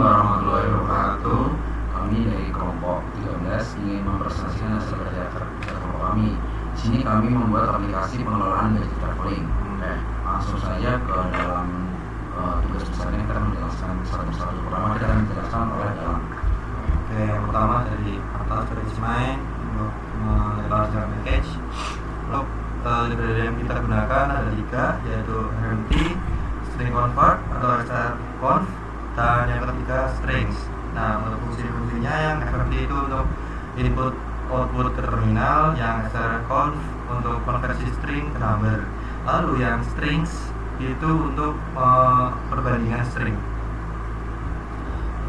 warahmatullahi wabarakatuh. Kami dari kelompok 13 ingin mempresentasikan hasil kerja kelompok kami. Di sini kami membuat aplikasi pengelolaan budget traveling. Langsung saja ke dalam tugas besarnya, kita akan menjelaskan satu-satu. Pertama kita akan menjelaskan oleh dalam. Yang pertama dari atas dari Cimain untuk mendeklarasikan package. Untuk library yang kita gunakan ada 3, yaitu RMT, string convert atau xrconf, dan yang ketiga strings. Nah, untuk fungsi-fungsinya, yang RMT itu untuk input output ke terminal, yang xrconf untuk konversi string ke number, lalu yang strings itu untuk perbandingan string.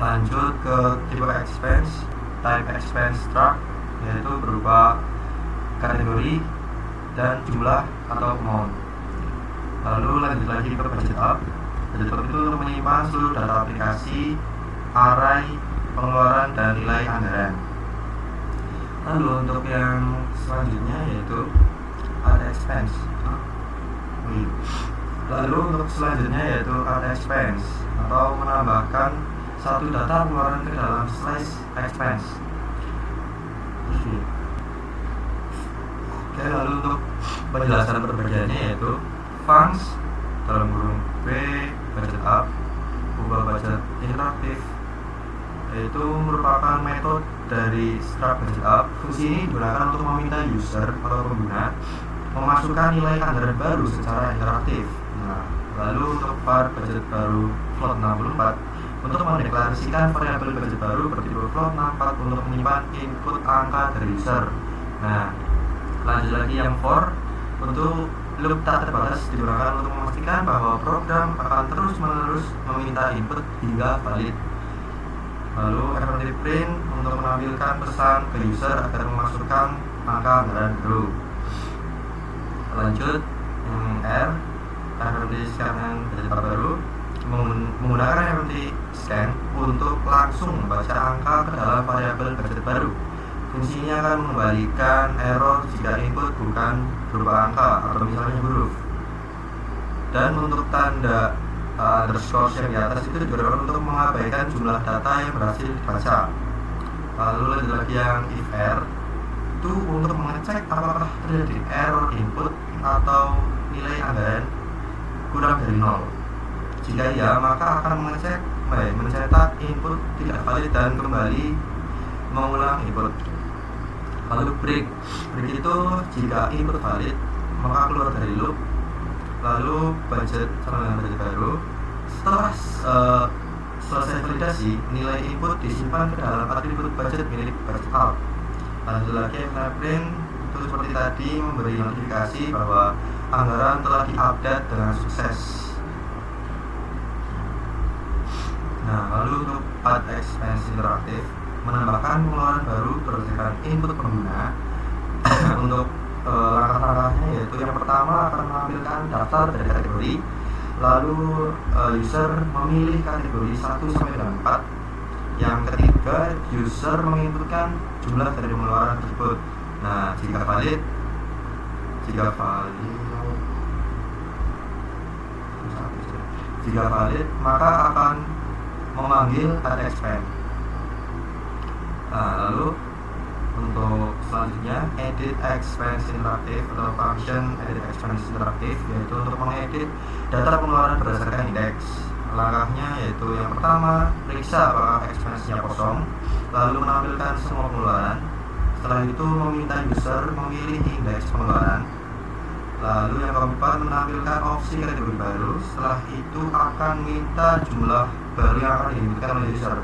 Lanjut ke tipe expense, type expense struct, yaitu berupa kategori dan jumlah atau amount. Lalu lanjut lagi ke budget up. Budget up itu untuk menyimpan seluruh data aplikasi, array, pengeluaran, dan nilai anggaran. Lalu untuk yang selanjutnya yaitu ada expense. Lalu untuk selanjutnya yaitu ada expense atau menambahkan satu data pengeluaran ke dalam slash expense. Oke, lalu untuk penjelasan perbedaannya yaitu funds dalam kurung B budget up, ubah budget interaktif, yaitu merupakan metode dari struct budget up. Fungsi ini digunakan untuk meminta user atau pengguna memasukkan nilai anggaran baru secara interaktif. Nah, lalu untuk var budget baru float 64 untuk mendeklarasikan variabel budget baru bertipe float 64 untuk menyimpan input angka dari user. Nah, lanjut lagi yang for untuk loop tak terbatas digunakan untuk memastikan bahwa program akan terus-menerus meminta input hingga valid. Lalu RMT print untuk menampilkan pesan ke user agar memasukkan angka anggaran baru. Lanjut R, RMT scan and budget baru menggunakan RMT scan untuk langsung membaca angka ke dalam variabel budget baru. Fungsinya akan mengembalikan error jika input bukan berupa angka atau misalnya huruf. Dan untuk tanda underscore yang di atas itu digunakan untuk mengabaikan jumlah data yang berhasil dibaca. Lalu lanjut lagi yang if r itu untuk mengecek apakah terjadi error input atau nilai anggaran kurang dari 0. Jika iya, maka akan mencetak input tidak valid dan kembali mengulang input. Lalu break itu jika input valid maka keluar dari loop. Lalu budget sama dengan budget baru. Setelah selesai validasi, nilai input disimpan ke dalam atribut budget milik budget out. Lanjut lagi print itu seperti tadi memberi notifikasi bahwa anggaran telah diupdate dengan sukses. Nah, lalu untuk add expense interaktif menambahkan pengeluaran baru berdasarkan input pengguna. Untuk langkah-langkahnya yaitu yang pertama akan menampilkan daftar dari kategori, lalu user memilih kategori 1 sampai dengan 4. Yang ketiga, user menginputkan jumlah dari pengeluaran tersebut. Nah, jika valid maka akan memanggil add expense. Nah, lalu untuk selanjutnya edit expense interaktif atau function edit expense interaktif, yaitu untuk mengedit data pengeluaran berdasarkan indeks. Langkahnya yaitu yang pertama, periksa apakah expense-nya kosong, lalu menampilkan semua pengeluaran. Setelah itu meminta user memilih indeks pengeluaran. Lalu yang keempat, menampilkan opsi kategori baru. Setelah itu akan minta jumlah baru yang akan diinputkan oleh user.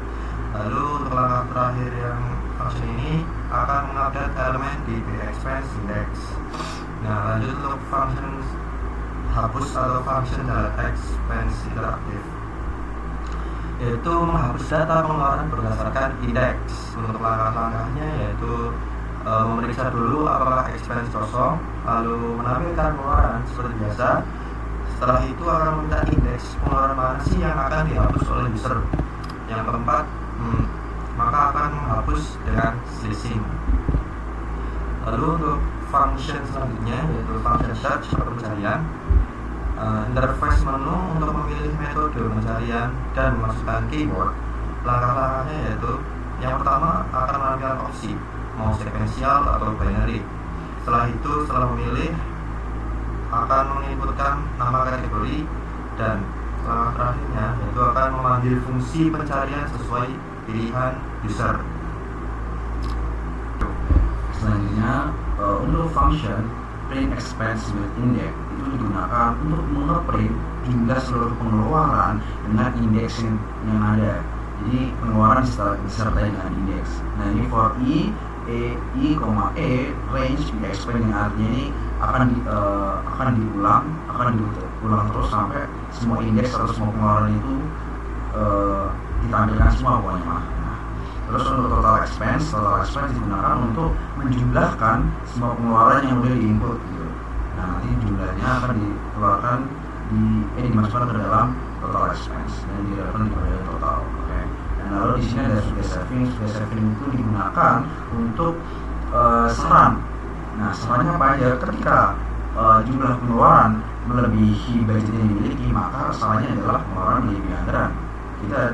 Lalu untuk langkah terakhir yang function ini akan mengupdate elemen di expense index. Nah, lanjut untuk function hapus atau function data expense interaktif, yaitu menghapus data pengeluaran berdasarkan indeks. Untuk langkah-langkahnya yaitu memeriksa dulu apakah expense kosong, lalu menampilkan pengeluaran seperti biasa. Setelah itu akan meminta indeks pengeluaran mana sih yang akan dihapus oleh user. Yang keempat, maka akan menghapus dengan slashing. Lalu untuk function selanjutnya yaitu function search atau pencarian. Interface menu untuk memilih metode pencarian dan memasukkan keyword. Langkah-langkahnya yaitu yang pertama akan menampilkan opsi mau sekuensial atau binary. Setelah itu, setelah memilih akan menginputkan nama kategori, dan langkah terakhirnya yaitu akan memanggil fungsi pencarian sesuai pilihan user. Selanjutnya untuk function print expense with index itu digunakan untuk mengeprint jumlah seluruh pengeluaran dengan indeks yang ada. Jadi pengeluaran disertai dengan indeks. Nah ini for E, range di expense yang artinya ini akan diulang terus sampai semua indeks atau semua pengeluaran itu ditampilkan semua pokoknya mah. Terus untuk total expense digunakan untuk menjumlahkan semua pengeluaran yang udah diinput gitu. Nah nanti jumlahnya akan dikeluarkan dimasukkan ke dalam total expense dan direlevant kepada total. Oke. Dan lalu di sini ada sudah saving itu digunakan untuk saran. Nah sarannya apa aja? Ketika jumlah pengeluaran melebihi budget yang dimiliki, maka sarannya adalah pengeluaran melebihi anggaran. Kita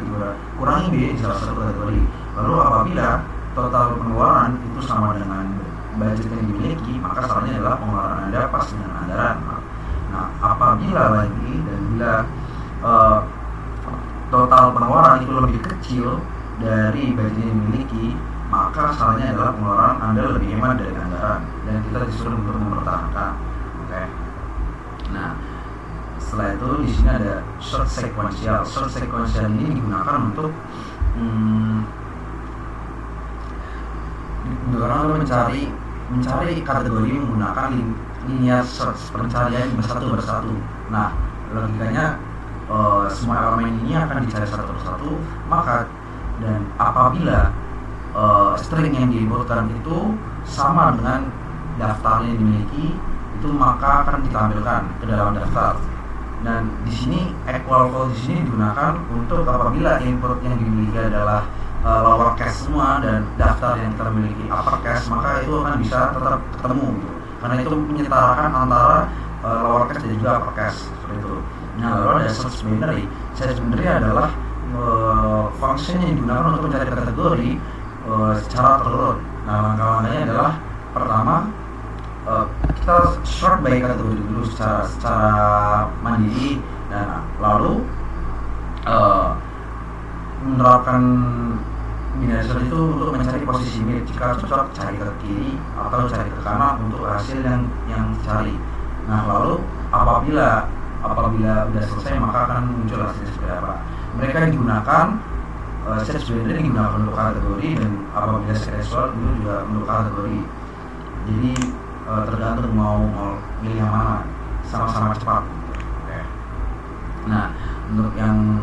kurangi biaya di salah satu kategori. Lalu apabila total pengeluaran itu sama dengan budget yang dimiliki, maka sarannya adalah pengeluaran Anda pas dengan anggaran. Nah, apabila lagi dan bila total pengeluaran itu lebih kecil dari budget yang dimiliki, maka sarannya adalah pengeluaran Anda lebih hemat dari anggaran dan kita disuruh untuk mempertahankan. Oke. Nah, setelah itu di sini ada short sequential ini digunakan untuk mencari kategori menggunakan linear search, pencarian bersatu. Nah logikanya semua elemen ini akan dicari satu persatu, maka dan apabila string yang diinputkan itu sama dengan daftar yang dimiliki, itu maka akan ditampilkan ke dalam daftar. Dan di sini equal call di sini digunakan untuk apabila input yang dimiliki adalah lower case semua dan daftar yang kita miliki upper case, maka itu akan bisa tetap ketemu gitu. Karena itu menyetarakan antara lower case dan juga upper case seperti itu. Nah lalu ada search binary. Search binary adalah function yang digunakan untuk mencari kategori secara terurut. Nah langkah-langkahnya adalah pertama kita sort by kategori dulu secara mandiri, dan lalu menerapkan binary search itu untuk mencari posisi mid. Jika cocok cari ke kiri atau cari ke kanan untuk hasil yang dicari. Nah lalu apabila sudah selesai maka akan muncul hasilnya seperti apa. Mereka digunakan search binary digunakan untuk kategori, dan apabila sequential itu juga untuk kategori. Jadi tergantung mau pilih yang mana, sama-sama cepat. Oke. Nah untuk yang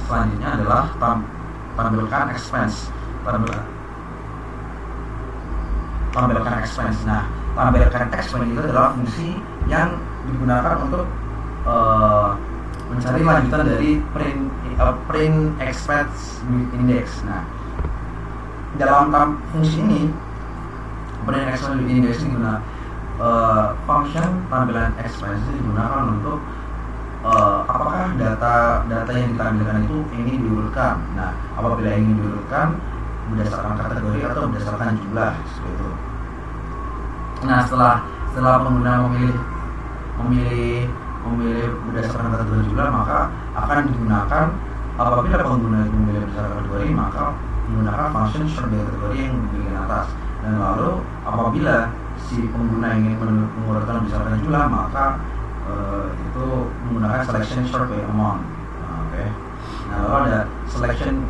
selanjutnya adalah tampilkan expense. Nah tampilkan expense itu adalah fungsi yang digunakan untuk mencari lanjutan dari print expense index. Nah dalam fungsi ini print expense index ini guna function tampilan expense digunakan untuk apakah data yang ditampilkan itu ingin diurutkan. Nah apabila ingin diurutkan berdasarkan kategori atau berdasarkan jumlah seperti itu. Nah setelah pengguna memilih berdasarkan kategori jumlah, maka akan digunakan apabila pengguna itu memilih berdasarkan kategori, maka menggunakan function sort by kategori yang di bagian atas. Dan lalu apabila si pengguna ingin mengurutkan berdasarkan jumlah, maka itu menggunakan selection sort by amount. Oke. Nah lalu ada selection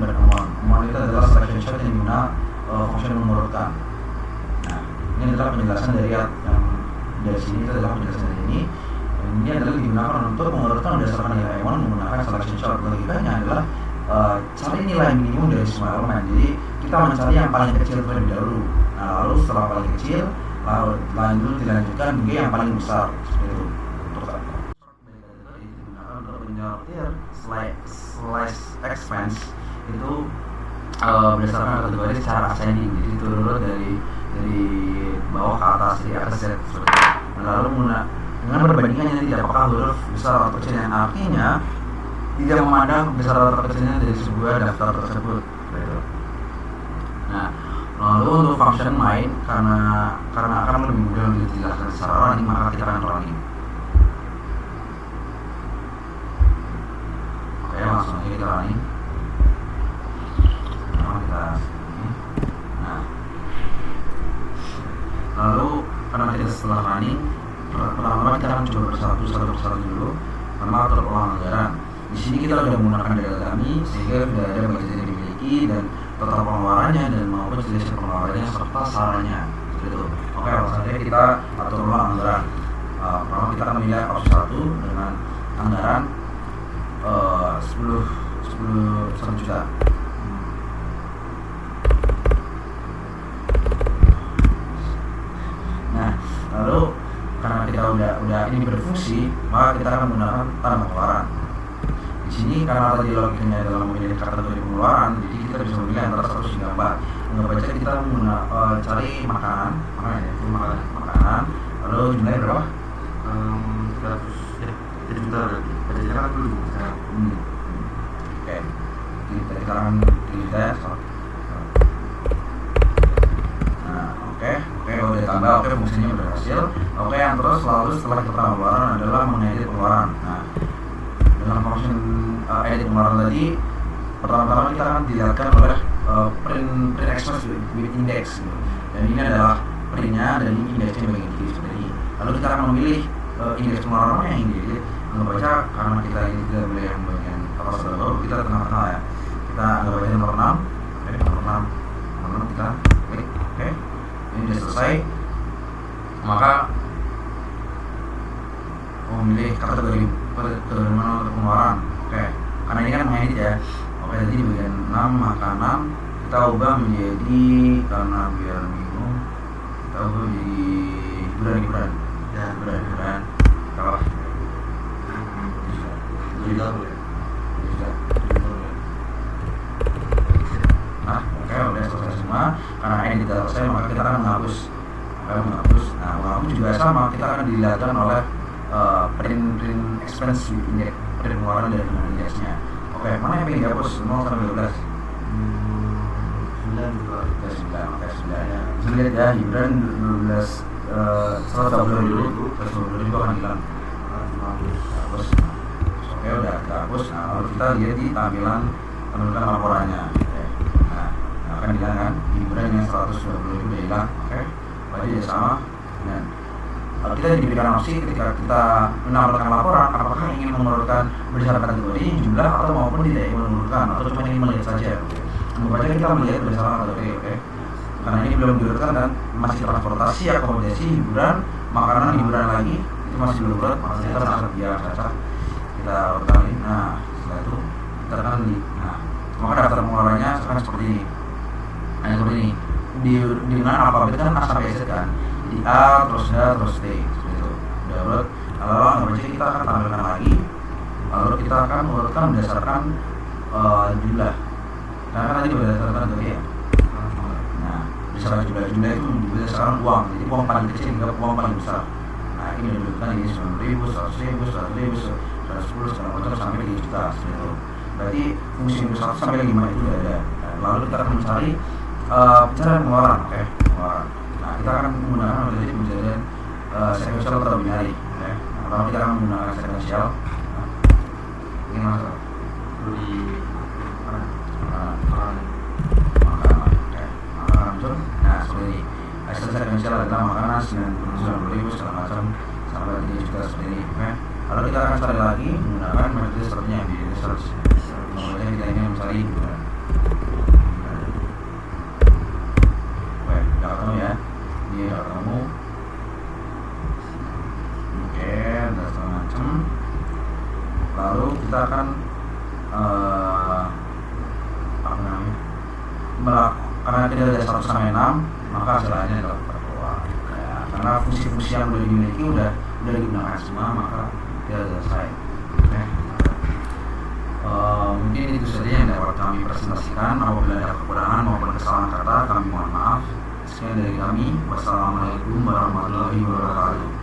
by amount. Amount itu adalah selection sort yang digunakan function mengurutkan. Nah ini adalah penjelasan dari sini. Itu adalah penjelasan dari ini. Ini adalah digunakan untuk mengurutkan berdasarkan nilai amount menggunakan selection sort. Logikanya adalah cari nilai minimum dari semua elemen. Jadi kita mencari yang paling kecil terlebih dahulu. Nah lalu setelah paling kecil, lalu dilanjutkan hingga yang paling besar. Seperti itu. Untuk digunakan untuk menyortir slash expense itu berdasarkan kategori secara ascending. Jadi turun dari bawah ke atas, dari atas seperti itu. Nah, lalu dengan perbandingan yang tidak apakah huruf besar atau kecil, yang artinya tidak memandang besar atau kecilnya dari sebuah daftar tersebut. Nah, lalu untuk function main karena akan lebih mudah untuk dijelaskan secara running, maka kita akan running. Oke, langsung aja kita running. Nah, lalu karena kita setelah running, pertama-tama kita akan coba satu persatu dulu, pertama atur anggaran. Di sini kita sudah menggunakan data kami sehingga sudah ada budget yang dimiliki dan total pengeluarannya dan maupun jenis pengeluarannya serta sarannya. Gitu. Oke, langsung aja kita atur ulang anggaran. Pertama kita akan memilih opsi 1 dengan anggaran 1 juta. Nah, lalu karena kita udah ini berfungsi, maka kita akan menggunakan tanda pengeluaran. Di sini karena tadi logikanya adalah memilih kategori pengeluaran, jadi kita bisa memilih antara 100 hingga 4. Anggap aja kita cari makanan, lalu jumlahnya berapa? 300 ya, 7 juta berarti. Budgetnya kan dulu sekarang. Oke, kita akan kita Oke, udah ditambah, oke fungsinya berhasil. Oke, yang terus lalu setelah kita pengeluaran adalah mengedit pengeluaran. Nah, dengan function edit pengeluaran tadi, pertama-tama kita akan dilihatkan oleh print express with index gitu. Dan ini adalah printnya dan ini indeksnya bagian kiri seperti ini. Lalu kita akan memilih indeks pengeluaran yang ingin diedit. Anggap aja karena kita ini tidak boleh yang bagian atas atau bawah, kita tengah-tengah ya. Kita anggap aja nomor 6. Oke, nomor 6 kita klik. Oke, ini sudah selesai. Maka memilih kategori mana untuk pengeluaran. Oke, karena ini kan mengedit ya. Oke, jadi bagian 6 makanan kita ubah menjadi, karena biar bingung, kita ubah menjadi hiburan berapa? Nah, oke, udah selesai semua. Karena ini tidak selesai, maka kita akan menghapus. Nah, menghapus juga sama, kita akan dilihatkan oleh print expense index, print pengeluaran dari indeksnya. Oke, mana yang pengen dihapus? 0 sampai 12. 9. Oke, 9 ya. Bisa lihat ya, hiburan 12 120 dulu, 120 itu akan hilang. Hapus. Oke, udah kita hapus. Nah, lalu kita lihat di tampilan penunjukan laporannya. Oke. Nah, akan hilang kan? Hiburan yang 120 itu udah hilang. Oke, berarti ya sama. Dan kita diberikan opsi ketika kita menampilkan laporan, apakah ingin menurunkan berdasarkan kategori, jumlah, atau maupun tidak ingin menurunkan, atau cuma ingin melihat saja. Anggap aja kita melihat berdasarkan kategori, oke? Karena ini belum diurutkan dan masih transportasi, akomodasi, hiburan, makanan, hiburan lagi, itu masih belum urut, maka kita sangat biasa. Kita urutkan ini. Nah, setelah itu kita akan nah, maka daftar pengeluarannya akan seperti ini. Nah, seperti ini. Dengan alfabet kan A sampai Z kan. Jadi A, terus H, terus T, seperti itu. Udah urut. Lalu anggap aja kita akan tampilkan lagi. Lalu kita akan urutkan berdasarkan jumlah. Karena tadi berdasarkan kategori ya. Nah, berdasarkan jumlah itu berdasarkan uang. Jadi uang paling kecil hingga uang paling besar. Nah, ini menunjukkan ini 9.000, 100.000, 100.000, 110, segala macam sampai 3 juta seperti itu. Berarti fungsi 1 sampai 5 itu sudah ada. Lalu kita akan mencari pencarian pengeluaran, oke, pengeluaran. Nah, kita akan menggunakan metode pencarian sekuensial atau binari. Nah, pertama kita akan menggunakan sekuensial. Ini masuk di makanan, oke, makanan muncul. Nah, seperti ini. Hasil sekuensial adalah makanan 90.000 segala macam sampai 3 juta seperti ini. Oke. Lalu kita akan cari lagi menggunakan metode sepertinya yang di search. Kemudian kita ingin mencari hiburan. Oke, udah ketemu ya. Ini udah ketemu. Oke, udah segala macam. Lalu kita akan apa namanya? Karena kita ada 1 sampai 6, maka hasilnya adalah keluar. Ya, karena fungsi-fungsi yang sudah dimiliki udah digunakan semua, maka dia sudah selesai. Oke. Mungkin itu saja yang dapat kami presentasikan. Apabila ada kekurangan maupun kesalahan kata, kami mohon maaf. Sekian dari kami. Wassalamualaikum warahmatullahi wabarakatuh.